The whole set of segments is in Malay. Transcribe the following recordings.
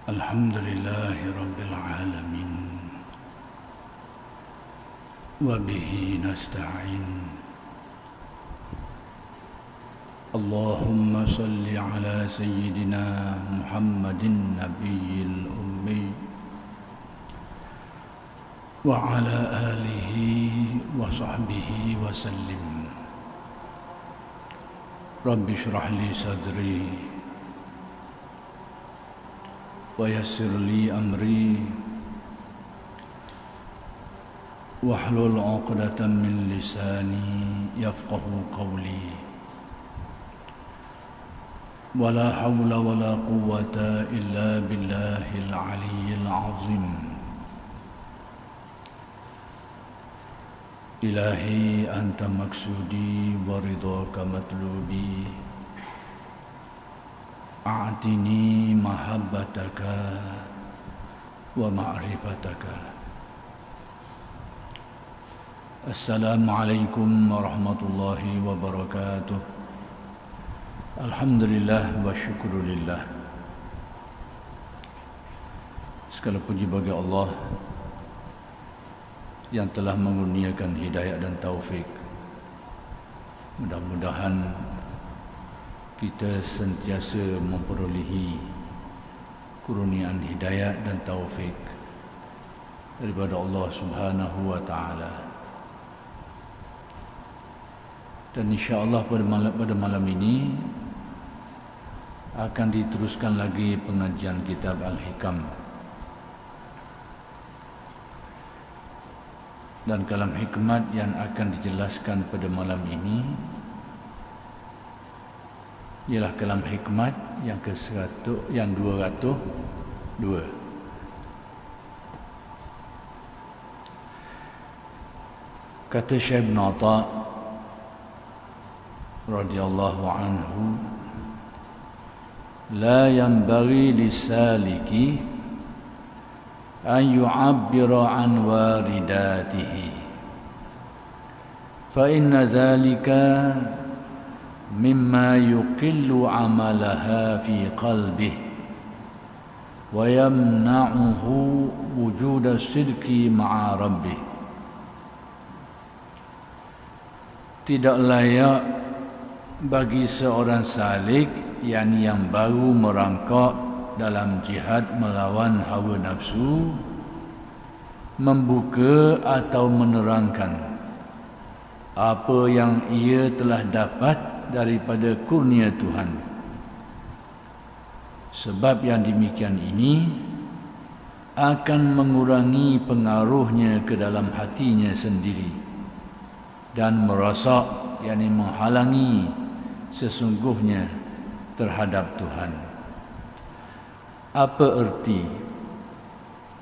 الحمد لله رب العالمين وبه نستعين اللهم صل على سيدنا محمد النبي الأمي وعلى آله وصحبه وسلم رب اشرح لي صدري ويسر لي أمري واحلل عقدة من لساني يفقه قولي ولا حول ولا قوة إلا بالله العلي العظيم إلهي أنت مقصودي ورضاك مطلوبي أعطني محبتك ومعرفتك. السلام عليكم ورحمة الله وبركاته. Alhamdulillah wa syukurillah. Segala puji bagi Allah yang telah mengurniakan hidayah dan taufik. Mudah-mudahan kita sentiasa memperolehi kurniaan hidayah dan taufik daripada Allah Subhanahu wa taala. Dan insya-Allah pada malam ini akan diteruskan lagi pengajian kitab Al-Hikam. Dan kalam hikmat yang akan dijelaskan pada malam ini ialah kalam hikmat yang ke-100 yang 202. Kata Syekh Ibn Atha radhiyallahu anhu, la yanbaghi lisaliki an yu'abbira an waridatihi fa inna dhalika mimma yuqillu amalaha fi qalbih wa yamna'uhu wujuda sidqi ma'a rabbih. Tidak layak bagi seorang salik, yakni yang baru merangkak dalam jihad melawan hawa nafsu, membuka atau menerangkan apa yang ia telah dapat daripada kurnia Tuhan. Sebab yang demikian ini akan mengurangi pengaruhnya ke dalam hatinya sendiri dan merosak, yakni menghalangi sesungguhnya terhadap Tuhan. Apa erti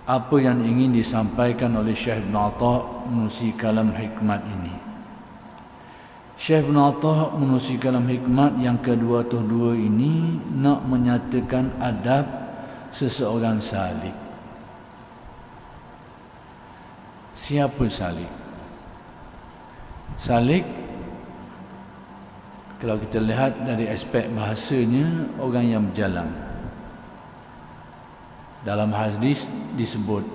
apa yang ingin disampaikan oleh Syekh Ibn Atha menerusi kalam hikmat ini? Syekh Ibn Atha menerusi kalam hikmat yang ke-202 ini nak menyatakan adab seseorang salik. Siapa salik? Salik, kalau kita lihat dari aspek bahasanya, orang yang berjalan. Dalam hadis disebut,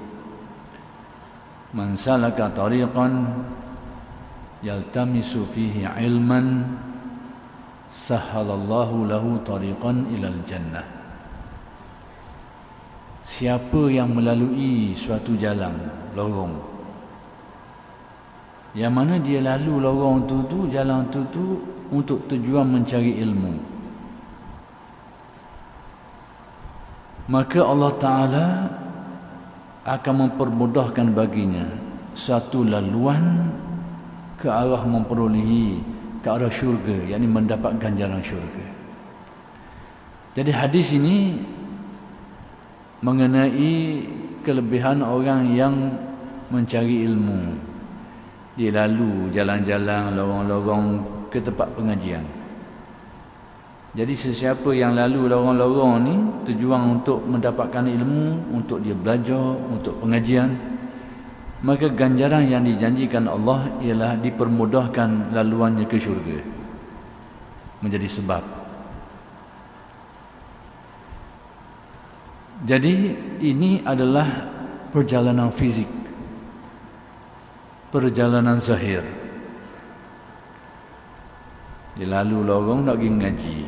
man salaka tariqan yaltamisu fihi ilman sahhalallahu lahu tariqan ilal jannah. Siapa yang melalui suatu jalan, lorong, yang mana dia lalu lorong tu jalan tu untuk tujuan mencari ilmu, maka Allah Ta'ala akan mempermudahkan baginya satu laluan ke arah memperolehi ke arah syurga, yakni mendapat ganjaran syurga. Jadi hadis ini mengenai kelebihan orang yang mencari ilmu. Dia lalu jalan-jalan, lorong-lorong ke tempat pengajian. Jadi sesiapa yang lalu lorong-lorong ni tujuan untuk mendapatkan ilmu, untuk dia belajar, untuk pengajian, maka ganjaran yang dijanjikan Allah ialah dipermudahkan laluannya ke syurga. Menjadi sebab Jadi ini adalah perjalanan fizik, perjalanan zahir. Dia lalu lorong nak pergi ngaji,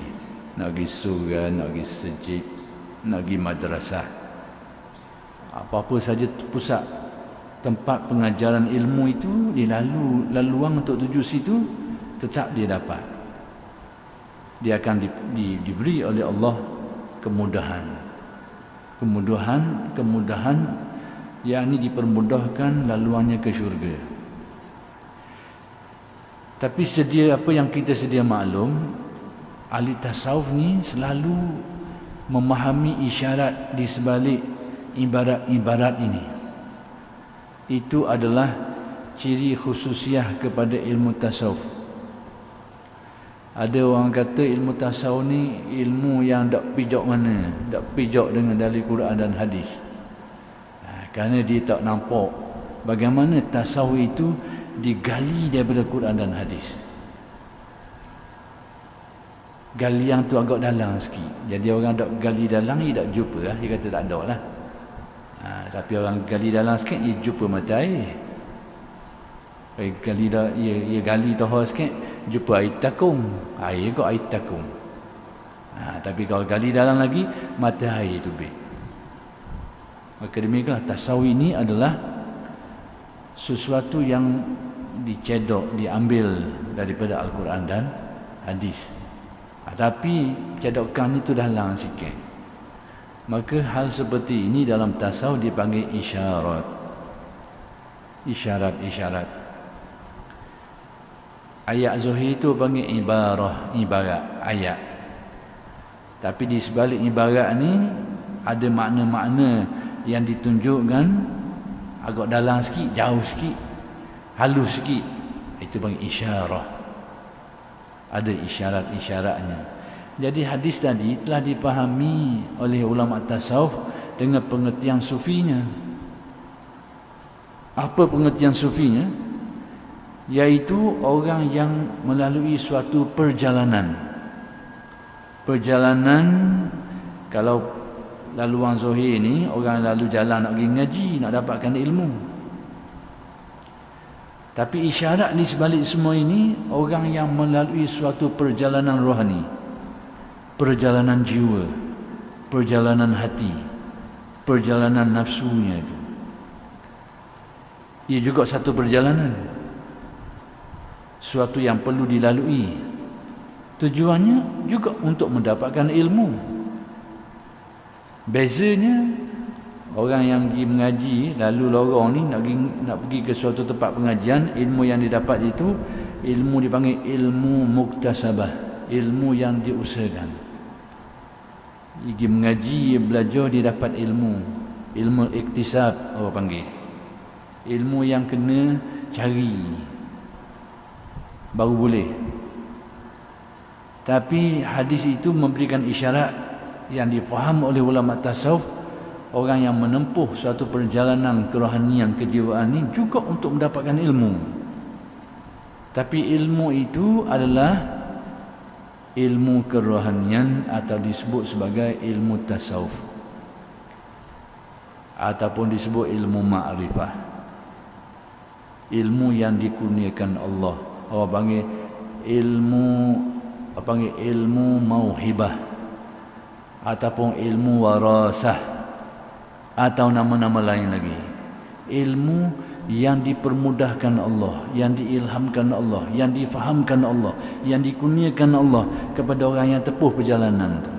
nak pergi surga, nak pergi masjid, nak pergi madrasah. Apa-apa saja pusat tempat pengajaran ilmu itu, dia laluan untuk tuju situ, tetap dia dapat. Dia akan diberi oleh Allah kemudahan, yakni dipermudahkan laluannya ke syurga. Tapi sedia apa yang kita sedia maklum, ahli tasawuf ni selalu memahami isyarat di sebalik ibarat-ibarat ini. Itu adalah ciri khususiah kepada ilmu tasawuf. Ada orang kata ilmu tasawuf ni ilmu yang tak pijak mana, tak pijak dengan dalil Quran dan hadis. Kerana dia tak nampak bagaimana tasawuf itu digali daripada Quran dan hadis. Galian tu agak dalam sikit. Jadi orang tak gali dalam, dia tak jumpa lah. Dia kata tak ada lah. Tapi orang gali dalam sikit, dia jumpa mata air. Ia gali tahu sikit, jumpa air takung. Air kok air takung. Tapi kalau gali dalam lagi, mata air tu bit. Maka demikianlah tasawuf ini adalah sesuatu yang dicedok, diambil daripada Al-Quran dan hadis. Tapi cedokan itu dah lang sikit. Maka hal seperti ini dalam tasawuf dipanggil isyarat. Isyarat. Ayat zahir itu panggil ibarat ayat. Tapi di sebalik ibarat ni ada makna-makna yang ditunjukkan agak dalam sikit, jauh sikit, halus sikit. Itu panggil isyarah. Ada isyarat-isyaratnya. Jadi hadis tadi telah dipahami oleh ulama tasawuf dengan pengertian sufinya. Apa pengertian sufinya? Iaitu orang yang melalui suatu perjalanan. Perjalanan, kalau laluan zahir ni, orang lalu jalan nak pergi ngaji, nak dapatkan ilmu. Tapi isyarat di sebalik semua ini, orang yang melalui suatu perjalanan rohani, perjalanan jiwa, perjalanan hati, perjalanan nafsunya itu. Ia juga satu perjalanan, suatu yang perlu dilalui. Tujuannya juga untuk mendapatkan ilmu. Bezanya, orang yang pergi mengaji, lalu lorong ni nak pergi ke suatu tempat pengajian, ilmu yang didapat itu, ilmu dipanggil ilmu muktasabah, ilmu yang diusahakan. Pergi mengaji, belajar, dia dapat ilmu. Ilmu iktisab, orang panggil. Ilmu yang kena cari, baru boleh. Tapi hadis itu memberikan isyarat yang difaham oleh ulama tasawuf. Orang yang menempuh suatu perjalanan kerohanian, kejiwaan ini juga untuk mendapatkan ilmu. Tapi ilmu itu adalah ilmu kerohanian atau disebut sebagai ilmu tasawuf, ataupun disebut ilmu ma'rifah. Ilmu yang dikurniakan Allah. Orang panggil ilmu mauhibah, ataupun ilmu warasah, atau nama-nama lain lagi. Ilmu yang dipermudahkan Allah, yang diilhamkan Allah, yang difahamkan Allah, yang dikurniakan Allah kepada orang yang tepuh perjalanan itu.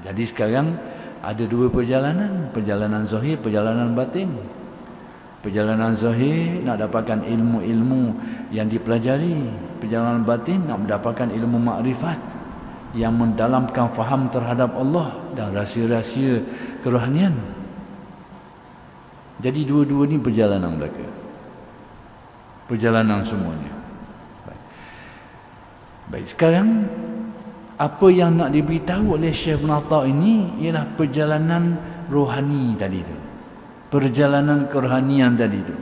Jadi sekarang ada dua perjalanan, perjalanan zahir, perjalanan batin. Perjalanan zahir nak dapatkan ilmu-ilmu yang dipelajari. Perjalanan batin nak mendapatkan ilmu makrifat yang mendalamkan faham terhadap Allah dan rahsia-rahsia kerohanian. Jadi dua-dua ni perjalanan mereka. Perjalanan semuanya. Baik, sekarang apa yang nak diberitahu oleh Syekh Ibn Atta ini ialah perjalanan rohani tadi tu. Perjalanan kerohanian tadi tu.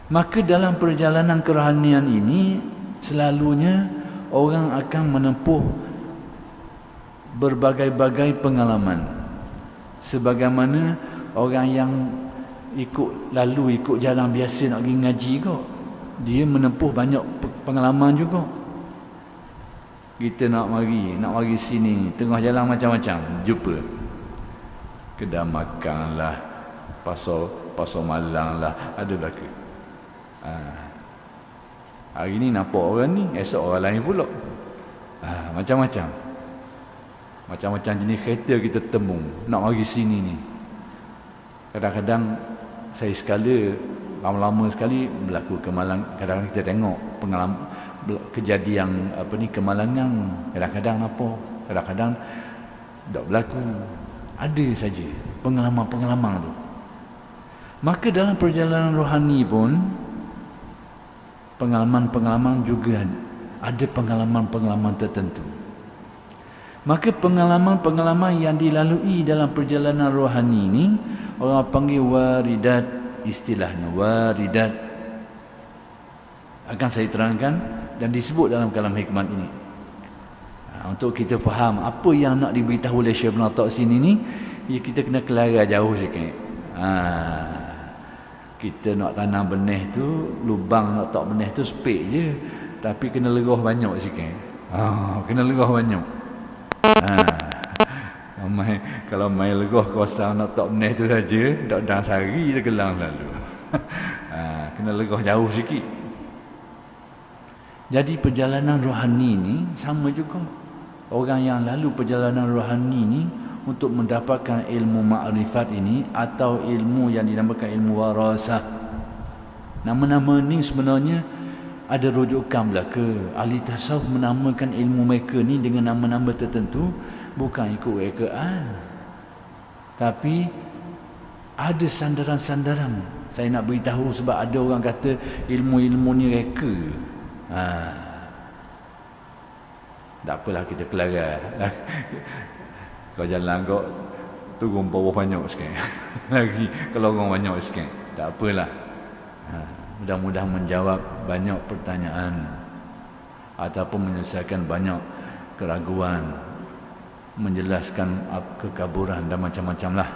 Maka dalam perjalanan kerohanian ini selalunya orang akan menempuh berbagai-bagai pengalaman. Sebagaimana orang yang ikut jalan biasa nak pergi ngaji kok, dia menempuh banyak pengalaman juga. Kita nak mari sini, tengah jalan macam-macam jumpa. Kedai makan lah, pasar malang lah, ada belaka. Hari ni nampak orang ni, esok orang lain pula. Macam-macam jenis kereta kita temu nak mari sini ni. Kadang-kadang saya sekali lama-lama sekali berlaku kemalangan. Kadang-kadang kita tengok pengalaman kejadian kemalangan. Kadang-kadang apa, kadang-kadang tak berlaku. Ada saja pengalaman-pengalaman tu. Maka dalam perjalanan rohani pun pengalaman-pengalaman juga ada pengalaman-pengalaman tertentu. Maka pengalaman-pengalaman yang dilalui dalam perjalanan rohani ini orang panggil waridat, istilahnya waridat. Akan saya terangkan dan disebut dalam kalam hikmat ini. Untuk kita faham apa yang nak diberitahu oleh Syekh Ibn Atta' sini ni, kita kena kelara jauh sikit. Kita nak tanam benih tu, lubang nak tak benih tu sepik je, tapi kena lerah banyak sikit. Kena lerah banyak. Kalau main lerah kosong nak tak benih tu saja, tak dah sehari dia gelang lalu. Kena lerah jauh sikit. Jadi perjalanan rohani ni sama juga. Orang yang lalu perjalanan rohani ni untuk mendapatkan ilmu ma'rifat ini atau ilmu yang dinamakan ilmu warasah. Nama-nama ni sebenarnya ada rujukan belaka. Ahli tasawuf menamakan ilmu mereka ni dengan nama-nama tertentu bukan ikut rekaan, tapi ada sandaran-sandaran. Saya nak beritahu sebab ada orang kata ilmu-ilmu ni reka. Tak apalah, kita kelara. Kau jalan kau turun bawah banyak sikit. Lagi kalau orang banyak sikit. Tak apalah. Mudah-mudahan menjawab banyak pertanyaan ataupun menyelesaikan banyak keraguan, menjelaskan kekaburan dan macam-macam lah.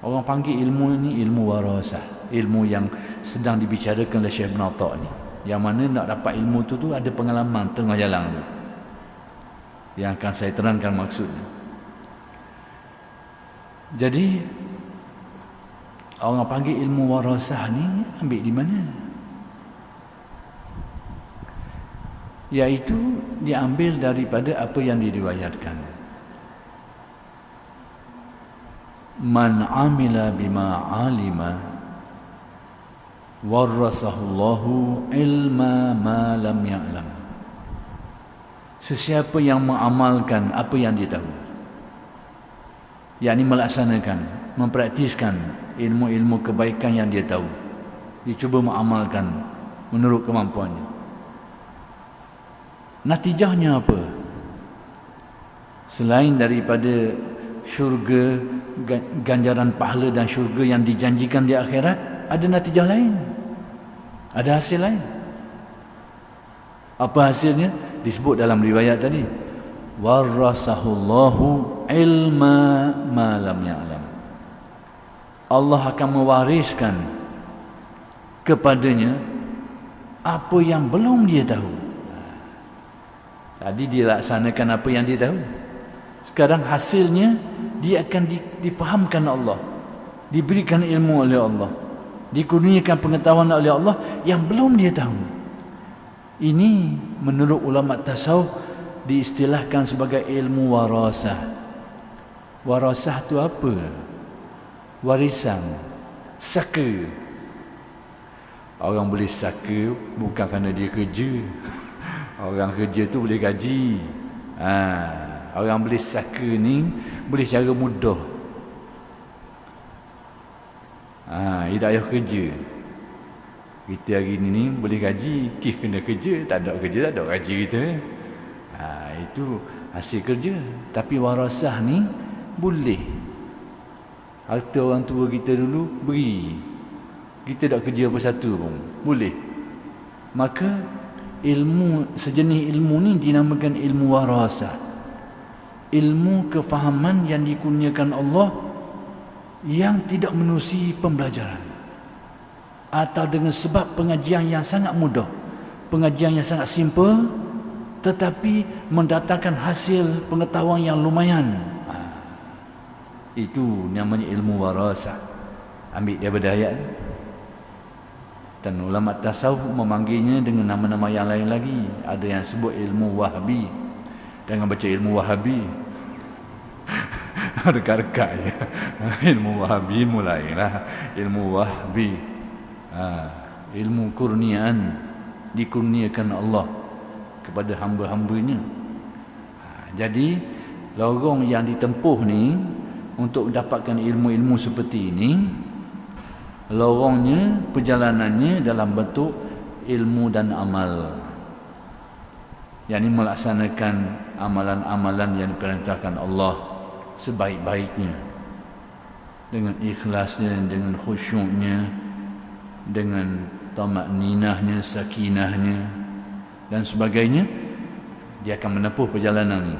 Orang panggil ilmu ini ilmu warasah, ilmu yang sedang dibicarakan oleh Syekh Ibn Atta' ni. Yang mana nak dapat ilmu tu ada pengalaman tengah jalan tu, yang akan saya terangkan maksudnya. Jadi orang panggil ilmu warasah ni ambil di mana? Iaitu diambil daripada apa yang diriwayatkan. Man amila bima alima warasahullahu ilma ma lam ya'lam. Sesiapa yang mengamalkan apa yang dia tahu, yakni melaksanakan, mempraktiskan ilmu-ilmu kebaikan yang dia tahu, dia cuba mengamalkan menurut kemampuannya, natijahnya apa? Selain daripada syurga, ganjaran pahala dan syurga yang dijanjikan di akhirat, ada natijah lain, ada hasil lain. Apa hasilnya? Disebut dalam riwayat tadi, warasahullahu ilma ma lam ya'lam. Allah akan mewariskan kepadanya apa yang belum dia tahu. Tadi dia laksanakan apa yang dia tahu, sekarang hasilnya dia akan difahamkan Allah, diberikan ilmu oleh Allah, dikurniakan pengetahuan oleh Allah yang belum dia tahu. Ini menurut ulama tasawuf diistilahkan sebagai ilmu warasah. Warasah tu apa? Warisan, saka. Orang boleh saka bukan kerana dia kerja. Orang kerja tu boleh gaji. Orang boleh saka ni boleh cara mudah. Dia tak payah kerja. Kita hari ni boleh gaji, kena kerja, tak ada kerja, tak ada gaji kita. Itu hasil kerja. Tapi warasah ni boleh. Harta orang tua kita dulu beri, kita tak kerja apa satu pun boleh. Maka ilmu, sejenis ilmu ni dinamakan ilmu warasah. ilmu kefahaman yang dikurniakan Allah yang tidak menerusi pembelajaran, atau dengan sebab pengajian yang sangat mudah, pengajian yang sangat simple, tetapi mendatangkan hasil pengetahuan yang lumayan. Itu namanya ilmu warasah. Ambil daripada ayat. Dan ulama tasawuf memanggilnya dengan nama-nama yang lain lagi. Ada yang sebut ilmu wahabi. Jangan baca ilmu wahabi. Dekat-dekat je. Ilmu wahabi ilmu lain lah. Ilmu wahabi, ilmu kurniaan, dikurniakan Allah kepada hamba-hambanya. Jadi lorong yang ditempuh ni untuk mendapatkan ilmu-ilmu seperti ini, lorongnya, perjalanannya dalam bentuk ilmu dan amal, yakni melaksanakan amalan-amalan yang diperintahkan Allah sebaik-baiknya, dengan ikhlasnya, dengan khusyuknya, dengan tamakninahnya, sakinahnya dan sebagainya. Dia akan menempuh perjalanan ini,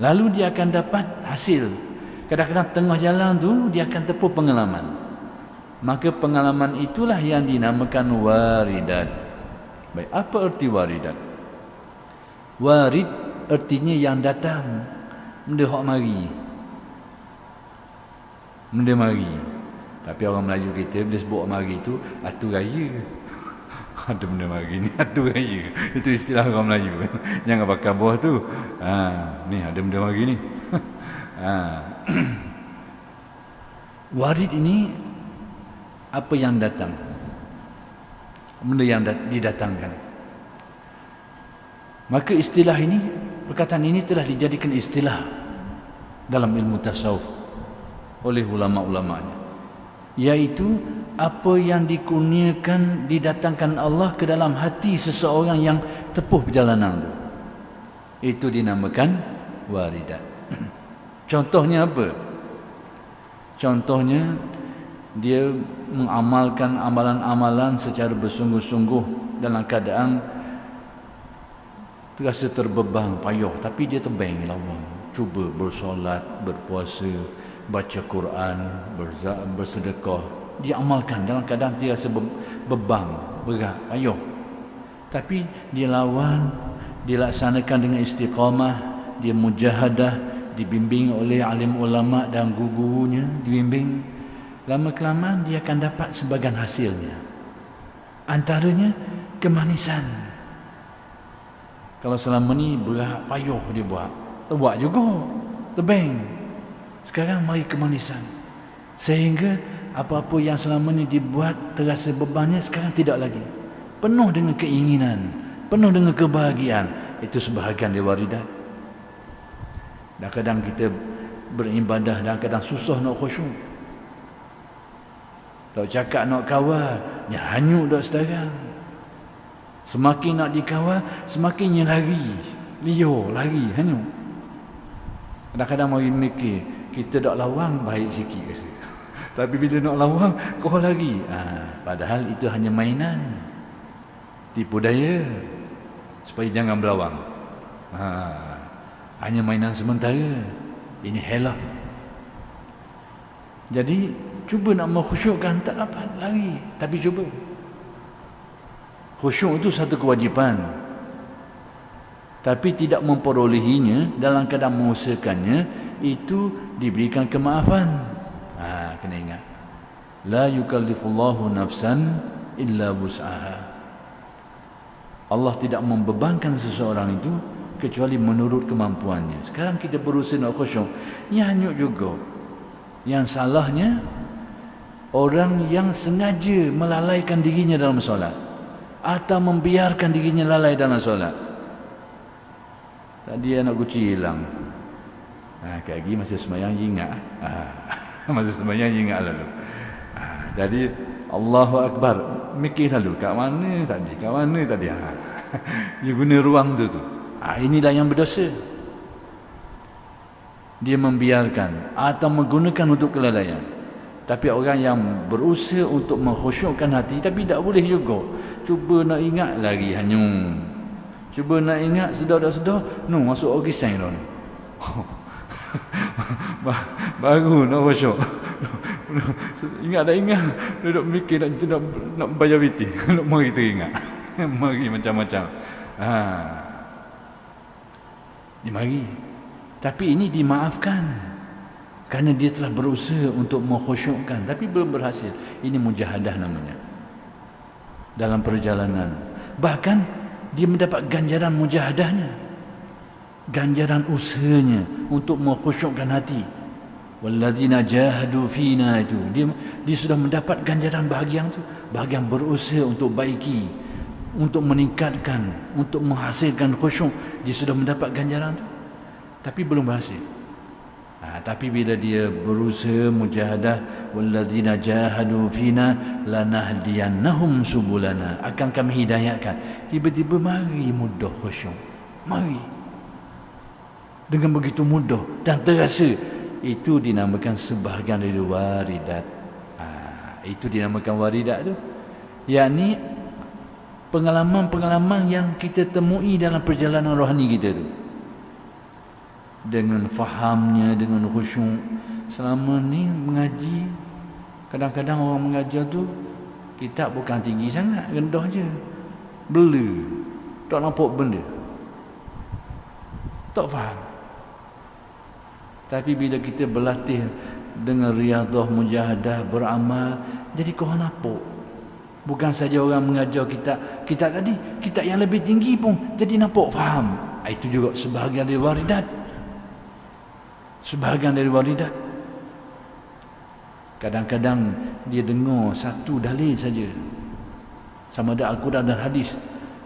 lalu dia akan dapat hasil. Kadang-kadang tengah jalan tu dia akan tempuh pengalaman. Maka pengalaman itulah yang dinamakan waridat. Baik, apa erti waridat? Warid artinya yang datang, benda hok mari. Benda mari. Tapi orang Melayu kita bila sebut mari tu atu raya. Ada benda mari ni atu raya. Itu istilah orang Melayu. Jangan pakai buah tu. Ni ada benda mari ni. Warid ini apa yang datang, benda yang didatangkan. Maka istilah ini, perkataan ini telah dijadikan istilah dalam ilmu tasawuf oleh ulama-ulamanya, iaitu apa yang dikurniakan, didatangkan Allah ke dalam hati seseorang yang tempuh perjalanan itu dinamakan waridat. Contohnya apa? Contohnya dia mengamalkan amalan-amalan secara bersungguh-sungguh dalam keadaan terasa terbeban, payah, tapi dia tebang lawan. Cuba bersolat, berpuasa, baca Quran, bersedekah. Dia amalkan dalam keadaan dia rasa beban, berat, payah. Tapi dia lawan, dia laksanakan dengan istiqamah, dia mujahadah, dibimbing oleh alim ulama dan guru-gurunya, dibimbing. Lama-kelamaan dia akan dapat sebagian hasilnya. Antaranya kemanisan. Kalau selama ni berat payah dia buat juga, tebang. Sekarang mari kemanisan. Sehingga apa-apa yang selama ni dibuat terasa bebannya, sekarang tidak lagi. Penuh dengan keinginan, penuh dengan kebahagiaan. Itu sebahagian dia waridat. Dan kadang kita beribadah dan kadang susah nak khusyuk. Tak cakap nak kawal, hanyut dah sekarang. Semakin nak dikawal, semakin lari. Liur, lari, hanyut. Kadang-kadang mari mikir, kita tak lawang baik sikit rasa. Tapi bila nak lawang, kau lari. Padahal itu hanya mainan. Tipu daya. Supaya jangan berlawang. Hanya mainan sementara. Ini helah. Jadi cuba nak mengkhusyukkan, tak dapat lari. Tapi cuba. Khusyuk itu satu kewajipan. Tapi tidak memperolehinya, dalam keadaan mengusahakannya, itu diberikan kemaafan. Kena ingat. La yukallifullahu nafsan illa wus'aha. Allah tidak membebankan seseorang itu kecuali menurut kemampuannya. Sekarang kita berusaha nak khusyuk, hanyut juga. Yang salahnya orang yang sengaja melalaikan dirinya dalam solat atau membiarkan dirinya lalai dalam solat. Tadi anak kucing hilang. Kali lagi masa sembahyang ingat. Masa sembahyang ingat lalu. Jadi Allahu Akbar, mikir lalu kat mana tadi? Kat mana tadi? Dia guna ruang tu. Inilah yang berdosa. Dia membiarkan atau menggunakan untuk kelalaian. Tapi orang yang berusaha untuk mengkhusyukkan hati, tapi tak boleh juga. Cuba nak ingat lagi hanyut. Cuba nak ingat sedar-sedar, masuk orisan dah ni. Baru nak khusyuk. Ingat tak ingat? Duduk mikir nak bayar biti. Mari teringat. Mari macam-macam. Mari. Tapi ini dimaafkan. Kerana dia telah berusaha untuk mengkhusyukkan. Tapi belum berhasil. Ini mujahadah namanya. Dalam perjalanan. Bahkan dia mendapat ganjaran mujahadahnya. Ganjaran usahanya untuk mengkhusyukkan hati. Walladzina jahadu fina itu. Dia sudah mendapat ganjaran bahagian itu. Bahagian berusaha untuk baiki, untuk meningkatkan, untuk menghasilkan khusyuk. Dia sudah mendapat ganjaran itu. Tapi belum berhasil. Tapi bila dia berusaha mujahadah, walladzina jahadu fina lanahdiyannahum subulana, akan kami hidayahkan. Tiba-tiba mari mudah khusyuk. Mari. Dengan begitu mudah dan terasa. Itu dinamakan sebahagian dari waridat. Itu dinamakan waridat tu. Yakni pengalaman-pengalaman yang kita temui dalam perjalanan rohani kita tu. Dengan fahamnya, dengan khusyuk. Selama ni mengaji, kadang-kadang orang mengajar tu kitab bukan tinggi sangat, rendah je. Bela. Tak nampak benda. Tak faham. Tapi bila kita berlatih dengan riadah, mujahadah, beramal, jadi kau nampak. Bukan saja orang mengajar kitab tadi, kitab yang lebih tinggi pun jadi nampak, faham. Itu juga sebahagian dari waridat. Sebahagian dari waridat. Kadang-kadang dia dengar satu dalil saja, sama ada Al-Quran dan hadis,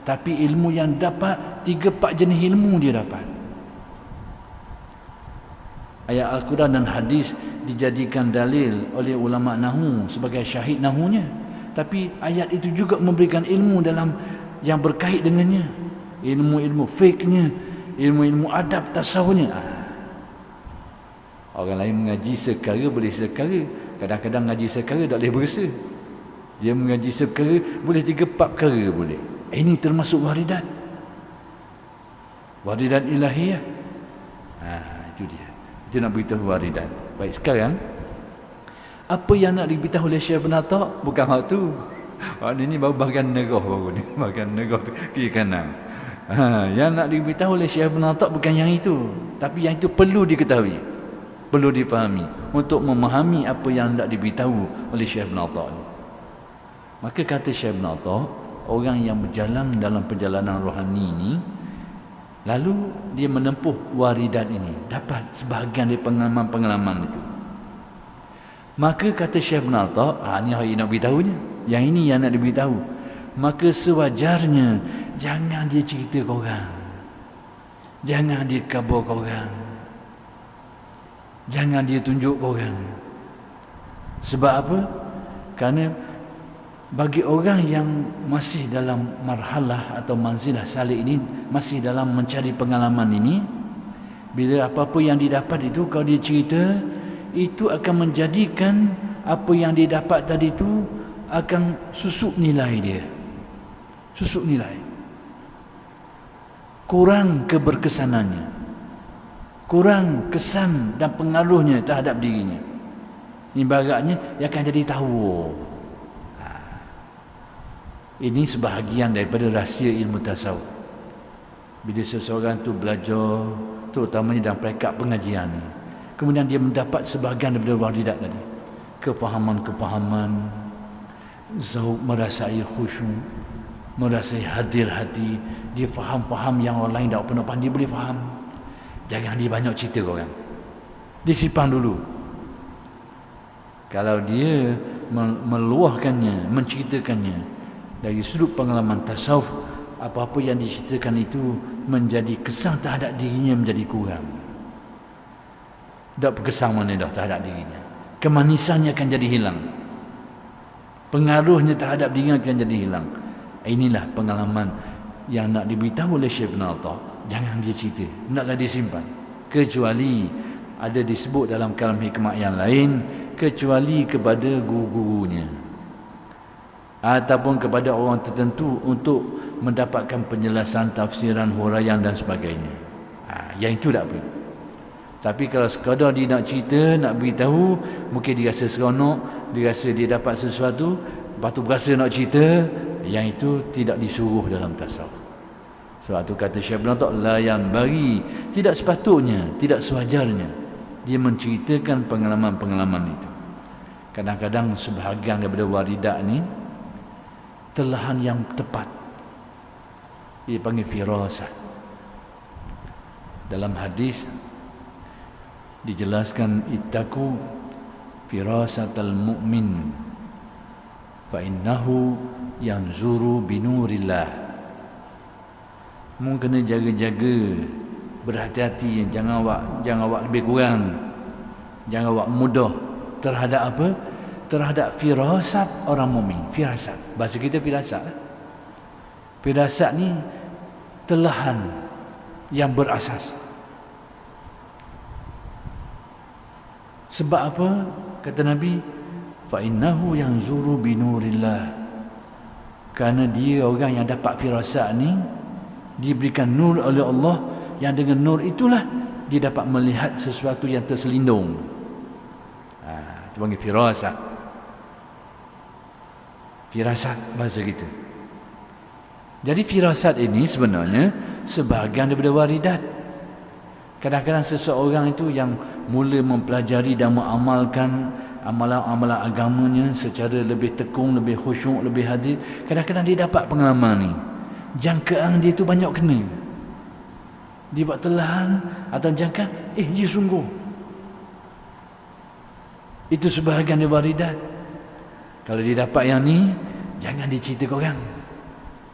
tapi ilmu yang dapat 3-4 jenis ilmu dia dapat. Ayat Al-Quran dan hadis dijadikan dalil oleh ulama nahu sebagai syahid nahunya. Tapi ayat itu juga memberikan ilmu dalam yang berkait dengannya. Ilmu-ilmu fiqhnya, ilmu-ilmu adab tasawufnya. Orang lain mengaji sekara boleh sekara. Kadang-kadang mengaji sekara tak boleh berasa. Dia mengaji sekara boleh 3-4 perkara boleh. Ini termasuk waridat. Waridat ilahiyah. Itu dia. Itu nak beritahu waridat. Baik, sekarang apa yang nak diberitahu oleh Syekh Ibn Atta bukan hak tu. Ini baru bahagian negah baru ni. Bahagian negah tu kiri kanan. Yang nak diberitahu oleh Syekh Ibn Atta bukan yang itu. Tapi yang itu perlu diketahui. Perlu dipahami. Untuk memahami apa yang nak diberitahu oleh Syekh Ibn Atta ni. Maka kata Syekh Ibn Atta, orang yang berjalan dalam perjalanan rohani ini, lalu dia menempuh waridat ini, dapat sebahagian dari pengalaman-pengalaman itu. Maka kata Syekh Ibn Atta, ni yang nak beritahunya. Yang ini yang nak diberitahu. Maka sewajarnya jangan dia cerita ke orang. Jangan dia khabar ke orang. Jangan dia tunjuk ke orang. Sebab apa? Kerana bagi orang yang masih dalam marhalah atau manzilah salik ini, masih dalam mencari pengalaman ini, bila apa-apa yang didapat itu, kalau dia cerita, itu akan menjadikan apa yang dia dapat tadi itu akan susuk nilai dia. Susuk nilai. Kurang keberkesanannya. Kurang kesan dan pengaruhnya terhadap dirinya. Ibaratnya, dia akan jadi tahu. Ini sebahagian daripada rahsia ilmu tasawuf. Bila seseorang tu belajar, terutamanya dalam peringkat pengajian ni, kemudian dia mendapat sebahagian daripada waridat tadi. Kefahaman-kefahaman, zauq, merasai khusyuk, merasai hadir hati. Dia faham-faham yang orang lain tak pernah faham, dia boleh faham. Jangan dia banyak cerita ke orang. Dia simpan dulu. Kalau dia meluahkannya, menceritakannya dari sudut pengalaman tasawuf, apa-apa yang diceritakan itu menjadi kesan terhadap dirinya menjadi kurang. Tak berkesan mana dah terhadap dirinya. Kemanisannya akan jadi hilang. Pengaruhnya terhadap dirinya akan jadi hilang. Inilah pengalaman yang nak diberitahu oleh Syekh Ibn Atta. Jangan dia cerita, naklah dia simpan. Kecuali ada disebut dalam kalam hikmah yang lain, kecuali kepada guru-gurunya ataupun kepada orang tertentu untuk mendapatkan penjelasan, tafsiran, huraian dan sebagainya. Yang itu tak apa. Tapi kalau sekadar dia nak cerita, nak beritahu, mungkin dia rasa seronok, dia rasa dia dapat sesuatu, lepas tu berasa nak cerita, yang itu tidak disuruh dalam tasawuf. Sebab tu kata Syekh Ibn Atta, la yang bagi, tidak sepatutnya, tidak sewajarnya dia menceritakan pengalaman-pengalaman itu. Kadang-kadang sebahagian daripada waridat ni telahan yang tepat, dia panggil firasah. Dalam hadis dijelaskan, ittaqu firasatal mu'min fa innahu yanzuru binurillah. Mu kena jaga-jaga, berhati-hati, jangan awak lebih kurang, jangan awak mudah terhadap apa? Terhadap firasat orang mukmin. Firasat, bahasa kita firasat. Firasat ni telahan yang berasas. Sebab apa? Kata Nabi, fa innahu yanzuru binurillah. Kerana dia orang yang dapat firasat ni diberikan nur oleh Allah, yang dengan nur itulah dia dapat melihat sesuatu yang terselindung. Itu panggil firasat. Firasat bahasa kita. Jadi firasat ini sebenarnya sebahagian daripada waridat. Kadang-kadang seseorang itu yang mula mempelajari dan mengamalkan amalan-amalan agamanya secara lebih tekun, lebih khusyuk, lebih hadir, kadang-kadang dia dapat pengalaman ni, jangkaan dia tu banyak kena. Dia buat telahan atau jangka, dia sungguh. Itu sebahagian dari waridat. Kalau dia dapat yang ni, jangan dia cerita ke orang,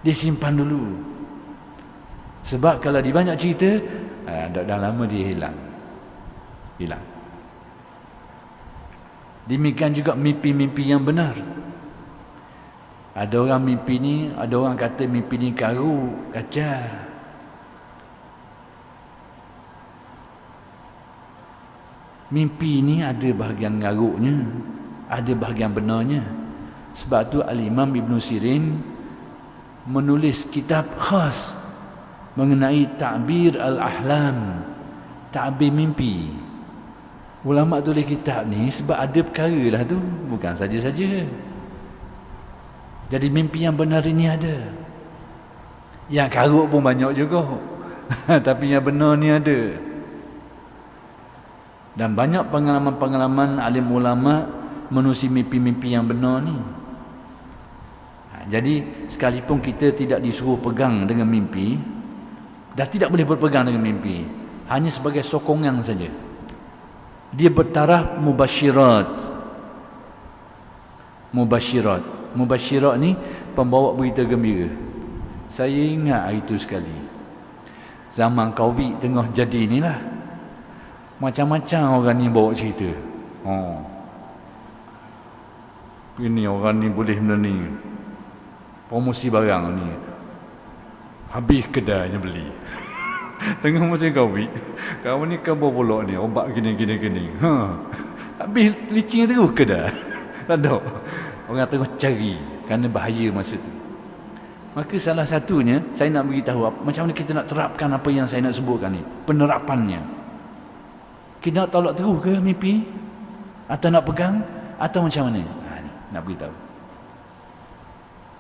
dia simpan dulu. Sebab kalau dia banyak cerita, dah lama dia hilang. Demikian juga mimpi-mimpi yang benar. Ada orang mimpi ni, ada orang kata mimpi ni karu, kacau. Mimpi ni ada bahagian garuknya, ada bahagian benarnya. Sebab tu Al-Imam Ibn Sirin menulis kitab khas mengenai ta'bir al-ahlam, ta'bir mimpi. Ulama tulis kitab ni sebab ada perkara lah tu, bukan saja-saja. Jadi mimpi yang benar ini ada. Yang karuk pun banyak juga. Tapi yang benar ni ada. Dan banyak pengalaman-pengalaman alim ulama menusi mimpi-mimpi yang benar ni. Jadi sekalipun kita tidak disuruh pegang dengan mimpi, dah tidak boleh berpegang dengan mimpi, hanya sebagai sokongan saja. Dia bertaraf mubasyirat. Mubasyirat ni pembawa berita gembira. Saya ingat hari itu sekali, zaman Covid tengah jadi ni lah, macam-macam orang ni bawa cerita. Ini orang ni boleh benda ni, promosi barang ni, habis kedainya beli. Tengah musim Covid, kamu ni kabur pulak ni, obat gini. Habis licin terus kedai. Tak ada. Orang terus cari, kerana bahaya masa tu. Maka salah satunya, saya nak beritahu macam mana kita nak terapkan apa yang saya nak sebutkan ni, penerapannya. Kita nak tolak terus ke mimpi? Atau nak pegang? Atau macam mana? Ni, nak beritahu.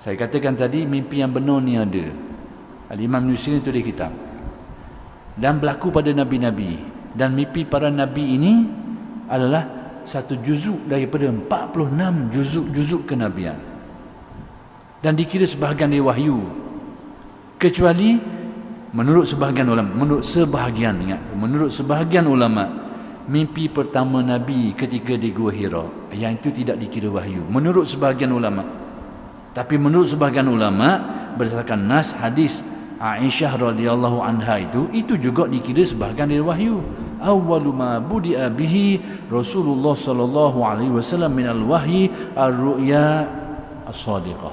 Saya katakan tadi, mimpi yang benar ni ada. Al-Imam Nusiri tulis kitab. Dan berlaku pada Nabi-Nabi. Dan mimpi para Nabi ini adalah satu juzuk daripada 46 juzuk kenabian. Dan dikira sebahagian dari wahyu. Kecuali menurut sebahagian ulama, menurut sebahagian ulama, mimpi pertama Nabi ketika di Gua Hira, yang itu tidak dikira wahyu menurut sebahagian ulama. Tapi menurut sebahagian ulama, berdasarkan nas hadis Aisyah radhiyallahu anha, itu juga dikira sebahagian dari wahyu. Awwalu ma budi'a bihi Rasulullah sallallahu alaihi wasallam minal wahyi ar-ru'ya as-sadiqah.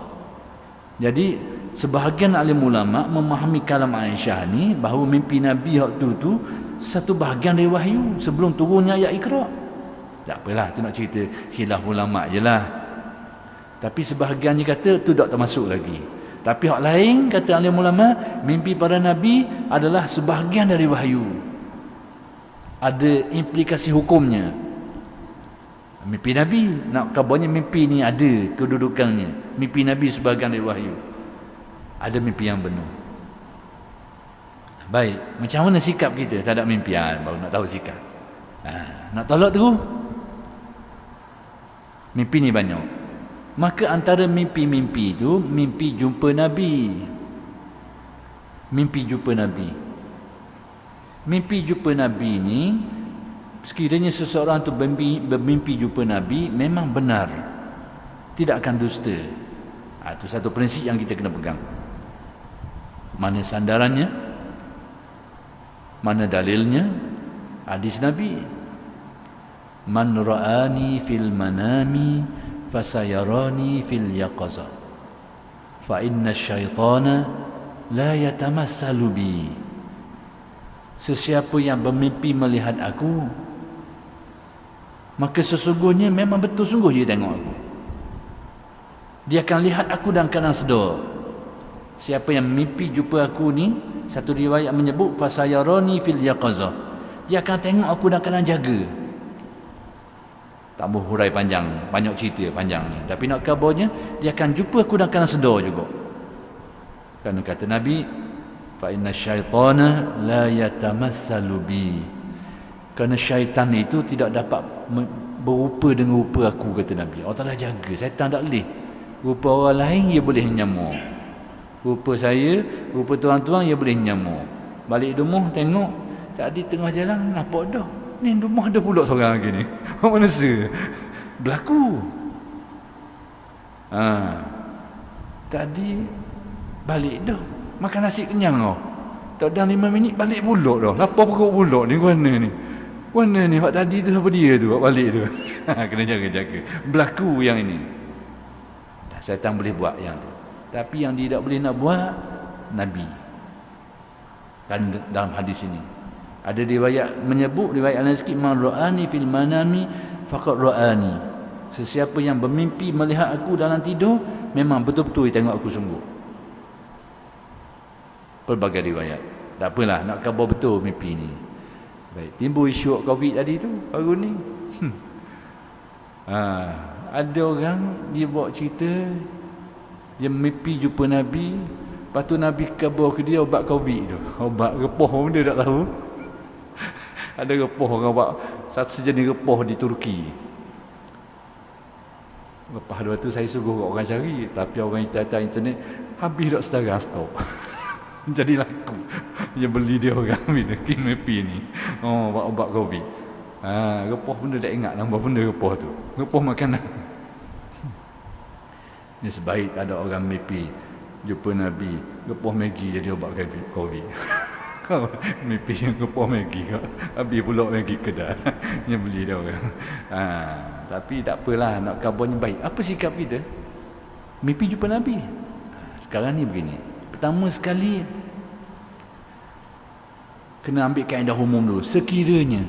Jadi sebahagian alim ulama memahami kalam Aisyah ni bahawa mimpi Nabi waktu tu satu bahagian dari wahyu sebelum turunnya ayat Iqra. Tak apalah, tu nak cerita khilaf ulama je lah. Tapi sebahagiannya kata tu tak termasuk lagi. Tapi hak lain kata alim ulama, mimpi para Nabi adalah sebahagian dari wahyu. ada implikasi hukumnya. Mimpi Nabi, nak kabarnya mimpi ni ada kedudukannya. Mimpi Nabi sebahagian dari wahyu. Ada mimpi yang benar. Baik, macam mana sikap kita terhadap mimpi? Baru nak tahu sikap. Nak tolak terus. Mimpi ni banyak. Maka antara mimpi-mimpi itu, mimpi jumpa Nabi. Mimpi jumpa Nabi. Mimpi jumpa Nabi ni, sekiranya seseorang tu bermimpi jumpa Nabi, memang benar, tidak akan dusta. Itu satu prinsip yang kita kena pegang. Mana sandarannya, mana dalilnya? Hadis Nabi, man ra'ani fil manami fasayarani fil yaqaza fa inna syaitana la yatamassalu bi. Sesiapa yang bermimpi melihat aku, maka sesungguhnya memang betul sungguh dia tengok aku. Dia akan lihat aku dalam keadaan sedar. Siapa yang mimpi jumpa aku ni, satu riwayat menyebut fasayarani fil yaqaza, dia akan tengok aku dalam keadaan jaga. Tak mau hurai panjang, banyak cerita panjang ni, tapi nak kabarnya dia akan jumpa aku dalam keadaan sedar juga. Kerana kata Nabi, fa inna syaitana la yatamassalu bi. Kerana syaitan itu tidak dapat berupa dengan rupa aku, kata Nabi. Allah Ta'ala jaga, syaitan tak boleh. Rupa orang lain dia boleh nyamuk. Rupa saya, rupa tuan-tuan dia boleh nyamuk. Balik rumah tengok, tadi tengah jalan nampak dah, ni rumah ada pula seorang lagi ni. Mana se? Berlaku. Tadi balik dah, makan nasi kenyang dah. Tak ada 5 minit balik pula dah. Lapar perut pula ni, mana ni? Mana ni? Pak tadi tu siapa dia tu? Pak balik tu. Kena jaga-jaga. Berlaku yang ini. Syaitan boleh buat yang tu. Tapi yang dia tak boleh nak buat, Nabi. Kan dalam hadis ini ada riwayat menyebut, riwayat lain sikit, man ra'ani fil manami faqad ra'ani. Sesiapa yang bermimpi melihat aku dalam tidur, memang betul-betul dia tengok aku sungguh. Pelbagai riwayat. Tak apalah, nak khabar betul mimpi ni. Baik, timbul isu COVID tadi tu baru ni. Ada orang dia buat cerita, dia mimpi jumpa Nabi, lepas tu Nabi khabar ke dia ubat COVID tu. Ubat repoh pun dia tak tahu. Ada repoh orang buat satu sejenis repoh di Turki. Lepas tu saya suruh orang cari, tapi orang internet habis dah sekarang stop. Jadi laku. Dia beli dia orang bila mimpi ni. Buat ubat COVID. Repoh benda tak ingat nama benda repoh tu. Repoh makanan. Ni sebaik ada orang mimpi jumpa Nabi, repoh Maggi jadi ubat COVID. Kau mimpi yang repoh Maggi, habis pula Maggi kedai. Dia beli dia orang. Tapi tak apalah, nak kabarnya baik. Apa sikap kita? Mimpi jumpa Nabi. Sekarang ni begini. Pertama sekali, kena ambil kaedah umum dulu. Sekiranya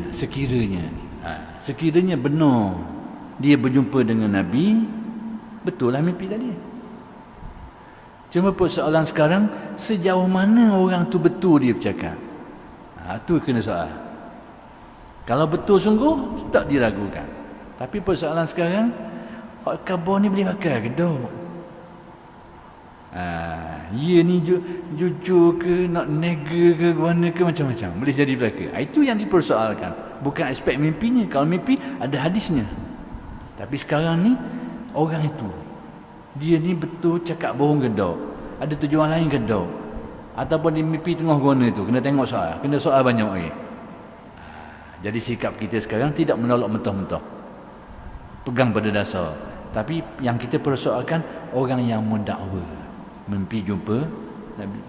benar dia berjumpa dengan Nabi, betul lah mimpi tadi. Cuma persoalan sekarang, sejauh mana orang tu betul dia bercakap. Tu kena soal. Kalau betul sungguh, tak diragukan. Tapi persoalan sekarang, khabar ni boleh pakai ke tak? Ia ni jujur ke, nak nega ke, guana ke, macam-macam. Boleh jadi belaka. Itu yang dipersoalkan. Bukan aspek mimpinya. Kalau mimpi, ada hadisnya. Tapi sekarang ni, orang itu, dia ni betul cakap bohong ke tak? Ada tujuan lain ke tak? Ataupun dia mimpi tengah guana tu, kena tengok soal. Kena soal banyak lagi. Jadi sikap kita sekarang tidak menolak mentah-mentah. Pegang pada dasar. Tapi yang kita persoalkan, orang yang mendakwa mimpi jumpa Nabi.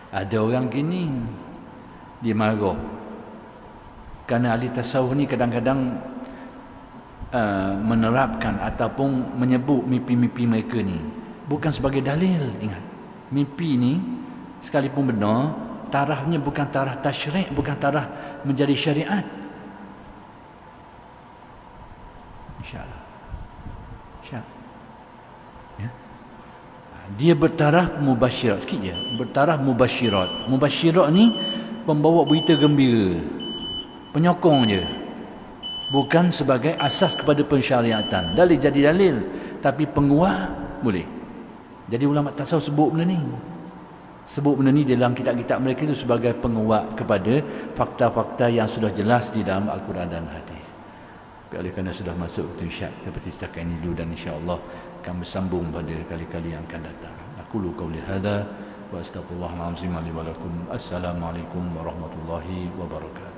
Ada orang gini, dia marah kerana ahli tasawuf ni kadang-kadang menerapkan ataupun menyebut mimpi-mimpi mereka ni bukan sebagai dalil. Ingat, mimpi ni sekalipun benar, tarafnya bukan taraf tasyri', bukan taraf menjadi syariat. InsyaAllah. Ya. Dia bertaraf mubasyirat. Sikit je. Bertaraf mubasyirat. Mubasyirat ni pembawa berita gembira, penyokong je, bukan sebagai asas kepada pensyariatan. Dalil jadi dalil, tapi penguat boleh. Jadi ulama tasawuf sebut benda ni dalam kitab-kitab mereka itu sebagai penguat kepada fakta-fakta yang sudah jelas di dalam Al-Quran dan hadis. Oleh kerana sudah masuk waktu isyak, kita berhenti setakat ini dulu, dan insya-Allah akan bersambung pada kali-kali yang akan datang. Aku lu qauli hadza wa astaghfirullahalazim li wa lakum. Assalamualaikum warahmatullahi wabarakatuh.